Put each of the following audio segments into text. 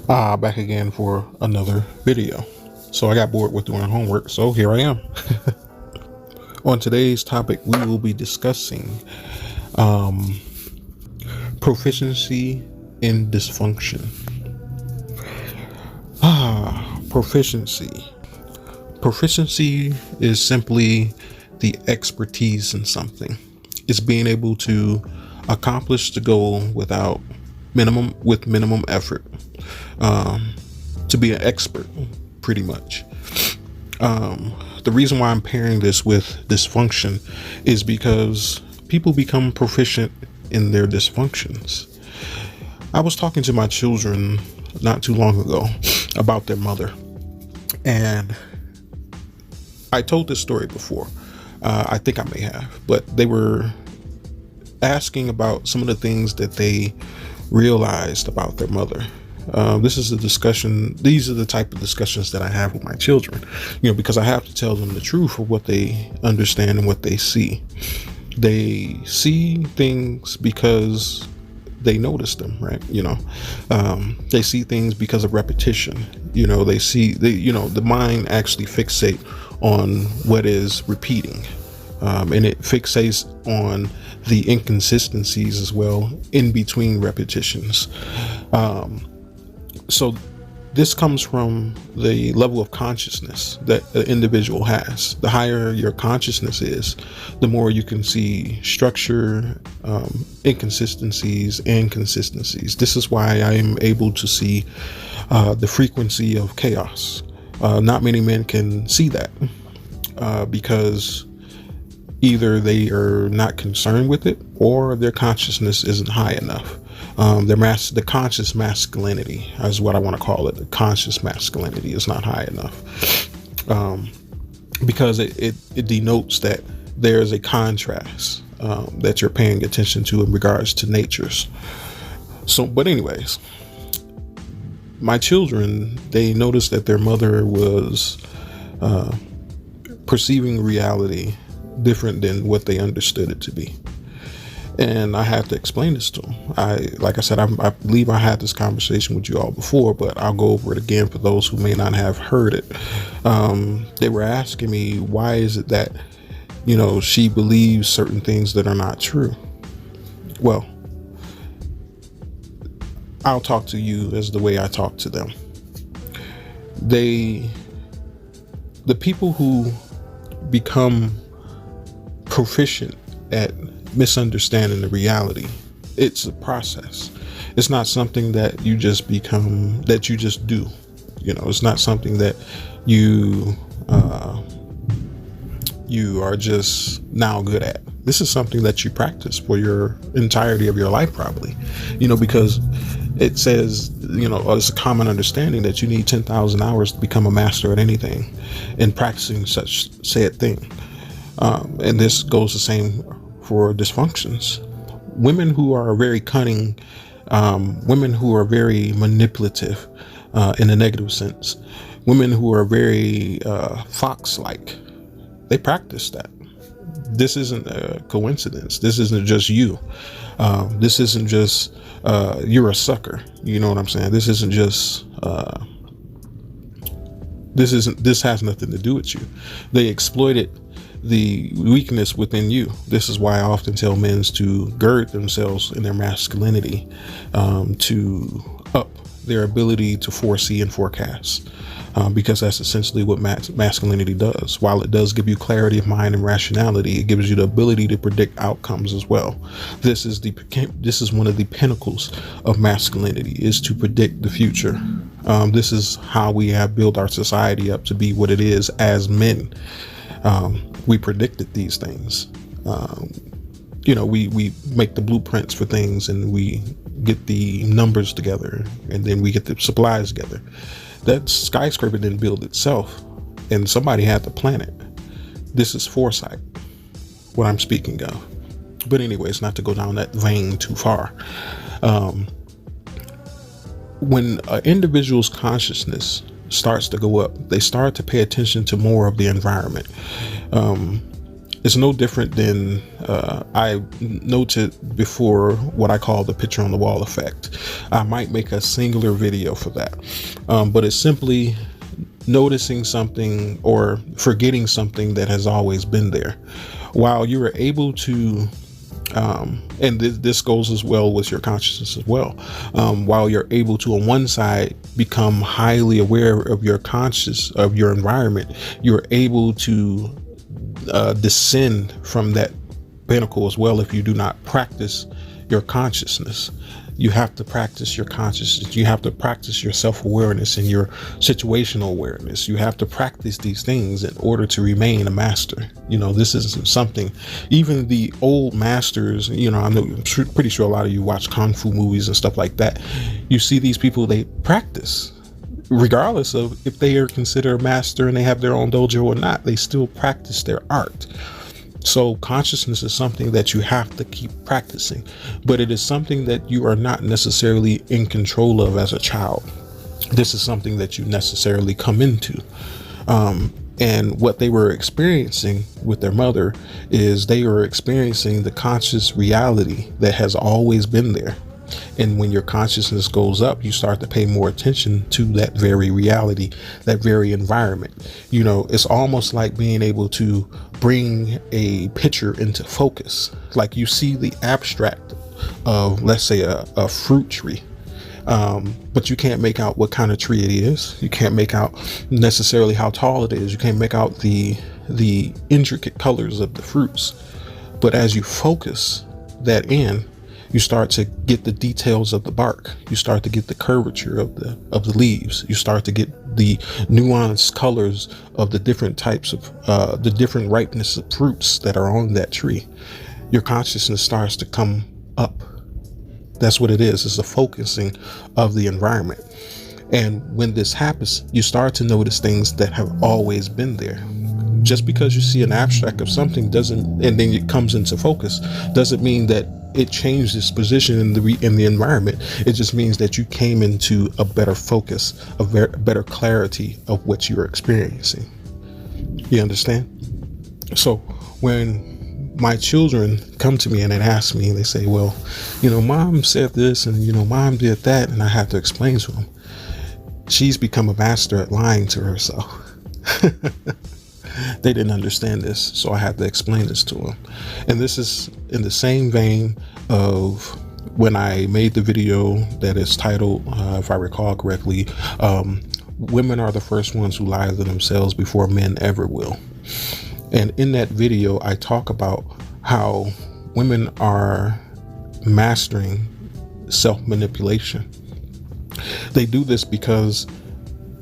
Back again for another video. So I got bored with doing homework, so here I am. On today's topic, we will be discussing proficiency in dysfunction. Proficiency. Proficiency is simply the expertise in something. It's being able to accomplish the goal with minimum effort. To be an expert, pretty much. The reason why I'm pairing this with dysfunction is because people become proficient in their dysfunctions. I was talking to my children not too long ago about their mother, and I told this story before. I think I may have, but they were asking about some of the things that they realized about their mother. This is a discussion. These are the type of discussions that I have with my children, because I have to tell them the truth of what they understand and what they see. They see things because they notice them, right? They see things because of repetition. The mind actually fixate on what is repeating, and it fixates on the inconsistencies as well in between repetitions. So this comes from the level of consciousness that an individual has. The higher your consciousness is, the more you can see structure, inconsistencies, and consistencies. This is why I am able to see the frequency of chaos. Not many men can see that because either they are not concerned with it or their consciousness isn't high enough. The conscious masculinity is what I want to call it. The conscious masculinity is not high enough because it denotes that there's a contrast that you're paying attention to in regards to natures. But anyways, my children, they noticed that their mother was perceiving reality different than what they understood it to be. And I had to explain this to them. Like I said, I believe I had this conversation with you all before, but I'll go over it again for those who may not have heard it. They were asking me, why is it that, she believes certain things that are not true? Well, I'll talk to you as the way I talk to them. The people who become proficient at misunderstanding the reality, it's a process. It's not something that you just become, that you just do. It's not something that you are just now good at. This is something that you practice for your entirety of your life, probably, because it says, it's a common understanding that you need 10,000 hours to become a master at anything and practicing such said thing. And this goes the same for dysfunctions. Women who are very cunning, women who are very manipulative in a negative sense, women who are very fox-like, they practice that. This isn't a coincidence. This isn't just you. This isn't just you're a sucker. You know what I'm saying? This isn't just this has nothing to do with you. They exploited the weakness within you. This is why I often tell men to gird themselves in their masculinity, to up their ability to foresee and forecast, because that's essentially what masculinity does. While it does give you clarity of mind and rationality, it gives you the ability to predict outcomes as well. This is one of the pinnacles of masculinity, is to predict the future. This is how we have built our society up to be what it is as men. We predicted these things. We make the blueprints for things, and we get the numbers together, and then we get the supplies together. That skyscraper didn't build itself, and somebody had to plan it. This is foresight, what I'm speaking of. But anyways, not to go down that vein too far. When an individual's consciousness starts to go up, they start to pay attention to more of the environment. It's no different than I noted before what I call the picture on the wall effect. I might make a singular video for that, but it's simply noticing something or forgetting something that has always been there. While you are able to and this goes as well with your consciousness as well. While you're able to, on one side, become highly aware of your of your environment, you're able to descend from that pinnacle as well if you do not practice your consciousness. You have to practice your consciousness. You have to practice your self-awareness and your situational awareness. You have to practice these things in order to remain a master. This isn't something, even the old masters, I'm pretty sure a lot of you watch Kung Fu movies and stuff like that. You see these people, they practice. Regardless of if they are considered a master and they have their own dojo or not, they still practice their art. So consciousness is something that you have to keep practicing, but it is something that you are not necessarily in control of as a child. This is something that you necessarily come into. And what they were experiencing with their mother is they were experiencing the conscious reality that has always been there. And when your consciousness goes up, you start to pay more attention to that very reality, that very environment. It's almost like being able to bring a picture into focus. Like you see the abstract of, let's say, a fruit tree, but you can't make out what kind of tree it is. You can't make out necessarily how tall it is. You can't make out the intricate colors of the fruits. But as you focus that in, you start to get the details of the bark. You start to get the curvature of the leaves. You start to get the nuanced colors of the different types of the different ripeness of fruits that are on that tree. Your consciousness starts to come up. That's what it is. It's a focusing of the environment. And when this happens, you start to notice things that have always been there. Just because you see an abstract of something and then it comes into focus, doesn't mean that it changed its position in the environment. It just means that you came into a better focus, better clarity of what you're experiencing. You understand? So when my children come to me and they ask me, and they say, well, mom said this and, mom did that. And I have to explain to them, she's become a master at lying to herself. They didn't understand this, so I had to explain this to them. And this is in the same vein of when I made the video that is titled, if I recall correctly, women are the first ones who lie to themselves before men ever will. And in that video, I talk about how women are mastering self-manipulation. They do this because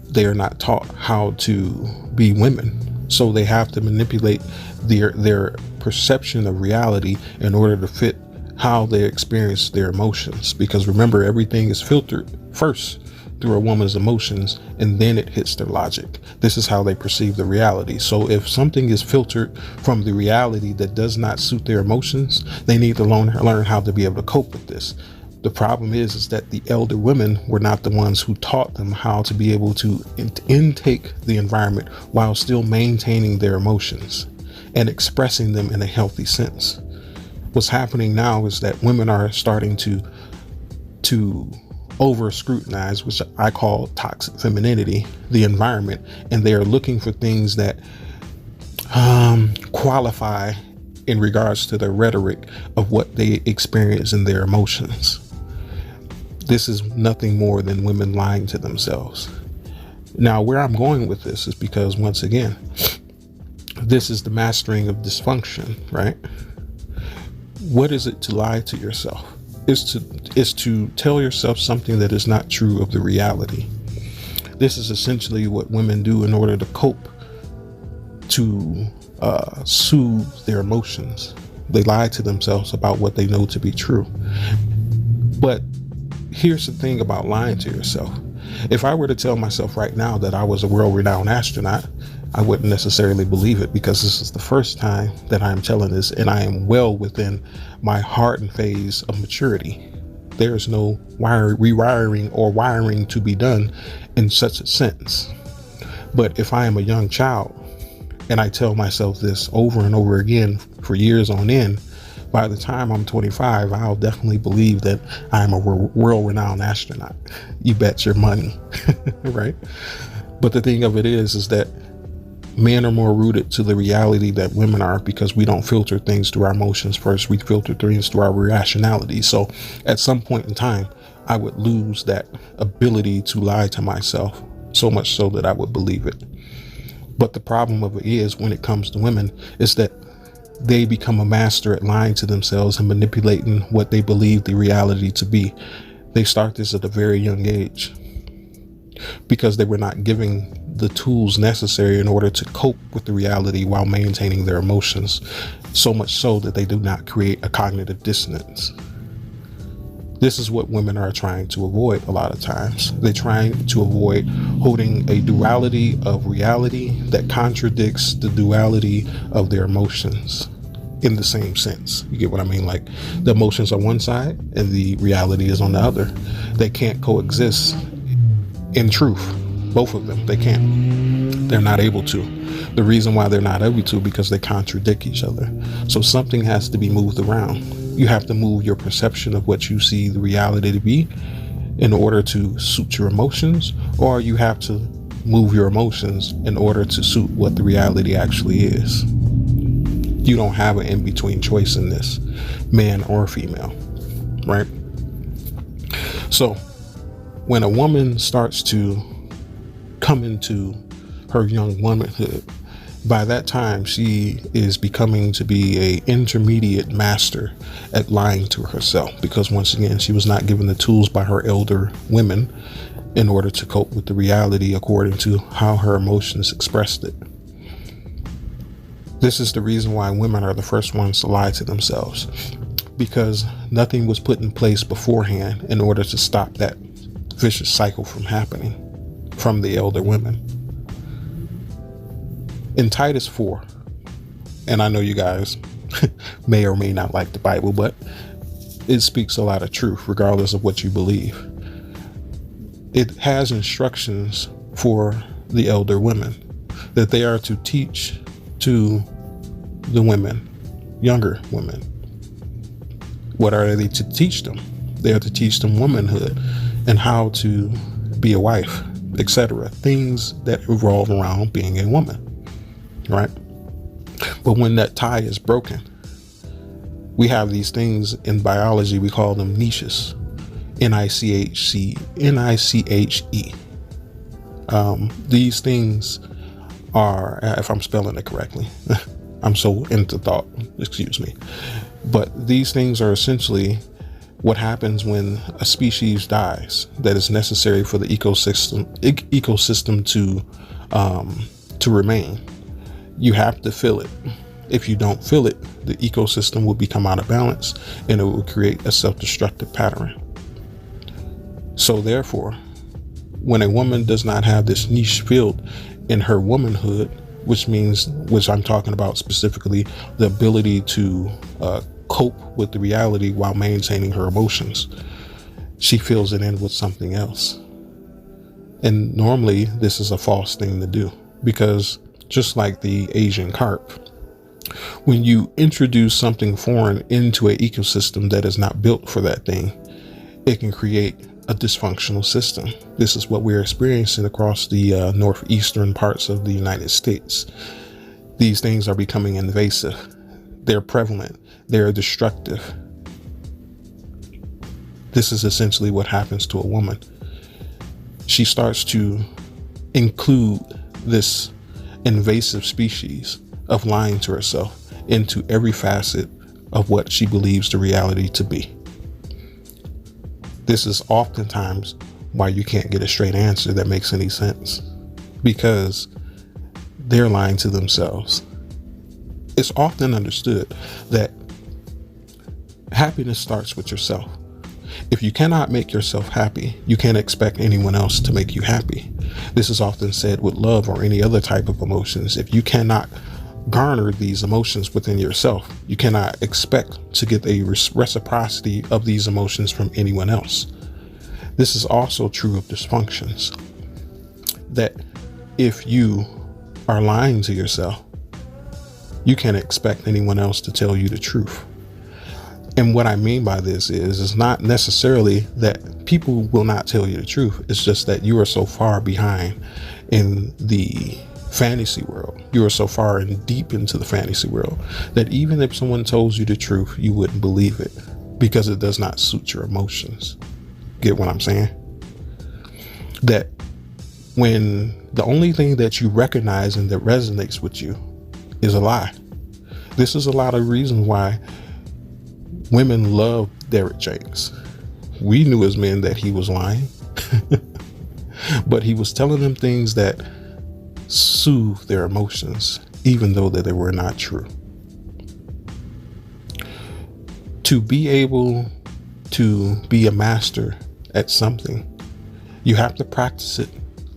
they are not taught how to be women. So they have to manipulate their perception of reality in order to fit how they experience their emotions. Because remember, everything is filtered first through a woman's emotions, and then it hits their logic. This is how they perceive the reality. So if something is filtered from the reality that does not suit their emotions, they need to learn how to be able to cope with this. The problem is that the elder women were not the ones who taught them how to be able to intake the environment while still maintaining their emotions and expressing them in a healthy sense. What's happening now is that women are starting to over scrutinize, which I call toxic femininity, the environment, and they are looking for things that qualify in regards to the rhetoric of what they experience in their emotions. This is nothing more than women lying to themselves. Now, where I'm going with this is because, once again, this is the mastering of dysfunction, right? What is it to lie to yourself? Is to tell yourself something that is not true of the reality. This is essentially what women do in order to cope, to soothe their emotions. They lie to themselves about what they know to be true. But here's the thing about lying to yourself. If I were to tell myself right now that I was a world-renowned astronaut, I wouldn't necessarily believe it, because this is the first time that I am telling this, and I am well within my hardened phase of maturity. There's no rewiring or wiring to be done in such a sense. But if I am a young child and I tell myself this over and over again for years on end, by the time I'm 25, I'll definitely believe that I'm a world-renowned astronaut. You bet your money, right? But the thing of it is that men are more rooted to the reality that women are, because we don't filter things through our emotions first. We filter things through our rationality. So at some point in time, I would lose that ability to lie to myself, so much so that I would believe it. But the problem of it is, when it comes to women, is that they become a master at lying to themselves and manipulating what they believe the reality to be. They start this at a very young age because they were not giving the tools necessary in order to cope with the reality while maintaining their emotions, so much so that they do not create a cognitive dissonance. This is what women are trying to avoid a lot of times. They're trying to avoid holding a duality of reality that contradicts the duality of their emotions in the same sense. You get what I mean? Like, the emotions on one side and the reality is on the other. They can't coexist in truth. Both of them, they can't. They're not able to. The reason why they're not able to, because they contradict each other. So something has to be moved around. You have to move your perception of what you see the reality to be in order to suit your emotions, or you have to move your emotions in order to suit what the reality actually is. You don't have an in-between choice in this, man or female, right? So when a woman starts to come into her young womanhood, by that time she is becoming to be a intermediate master at lying to herself, because once again, she was not given the tools by her elder women in order to cope with the reality according to how her emotions expressed it. This is the reason why women are the first ones to lie to themselves, because nothing was put in place beforehand in order to stop that vicious cycle from happening from the elder women. In Titus 4, and I know you guys may or may not like the Bible, but it speaks a lot of truth regardless of what you believe. It has instructions for the elder women that they are to teach to the women, younger women. What are they to teach them? They are to teach them womanhood and how to be a wife, etc. Things that revolve around being a woman. Right? But when that tie is broken, we have these things in biology, we call them niches. Niche. These things are, if I'm spelling it correctly, I'm so into thought, excuse me. But these things are essentially what happens when a species dies that is necessary for the ecosystem to remain. You have to fill it. If you don't fill it, the ecosystem will become out of balance and it will create a self-destructive pattern. So therefore, when a woman does not have this niche filled in her womanhood, which I'm talking about specifically the ability to cope with the reality while maintaining her emotions, she fills it in with something else. And normally this is a false thing to do, because just like the Asian carp, when you introduce something foreign into an ecosystem that is not built for that thing, it can create a dysfunctional system. This is what we're experiencing across the northeastern parts of the United States. These things are becoming invasive. They're prevalent. They're destructive. This is essentially what happens to a woman. She starts to include this invasive species of lying to herself into every facet of what she believes the reality to be. This is oftentimes why you can't get a straight answer that makes any sense, because they're lying to themselves. It's often understood that happiness starts with yourself. If you cannot make yourself happy, you can't expect anyone else to make you happy. This is often said with love or any other type of emotions. If you cannot garner these emotions within yourself, you cannot expect to get a reciprocity of these emotions from anyone else. This is also true of dysfunctions, that if you are lying to yourself, you can't expect anyone else to tell you the truth. And what I mean by this is it's not necessarily that people will not tell you the truth. It's just that you are so far behind in the fantasy world. You are so far and deep into the fantasy world that even if someone told you the truth, you wouldn't believe it because it does not suit your emotions. Get what I'm saying? That when the only thing that you recognize and that resonates with you is a lie. This is a lot of reasons why women love Derek James. We knew as men that he was lying, but he was telling them things that soothe their emotions, even though that they were not true. To be able to be a master at something, you have to practice it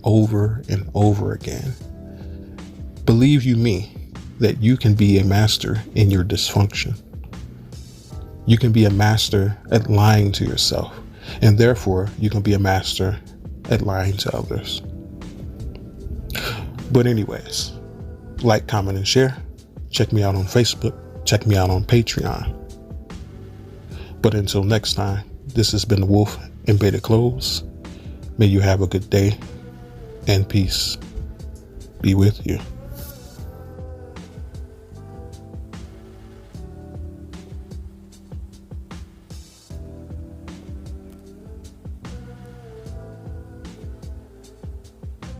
over and over again. Believe you me, that you can be a master in your dysfunction. You can be a master at lying to yourself, and therefore you can be a master at lying to others. But anyways, like, comment, and share. Check me out on Facebook. Check me out on Patreon. But until next time, this has been the Wolf in Beta Clothes. May you have a good day, and peace be with you.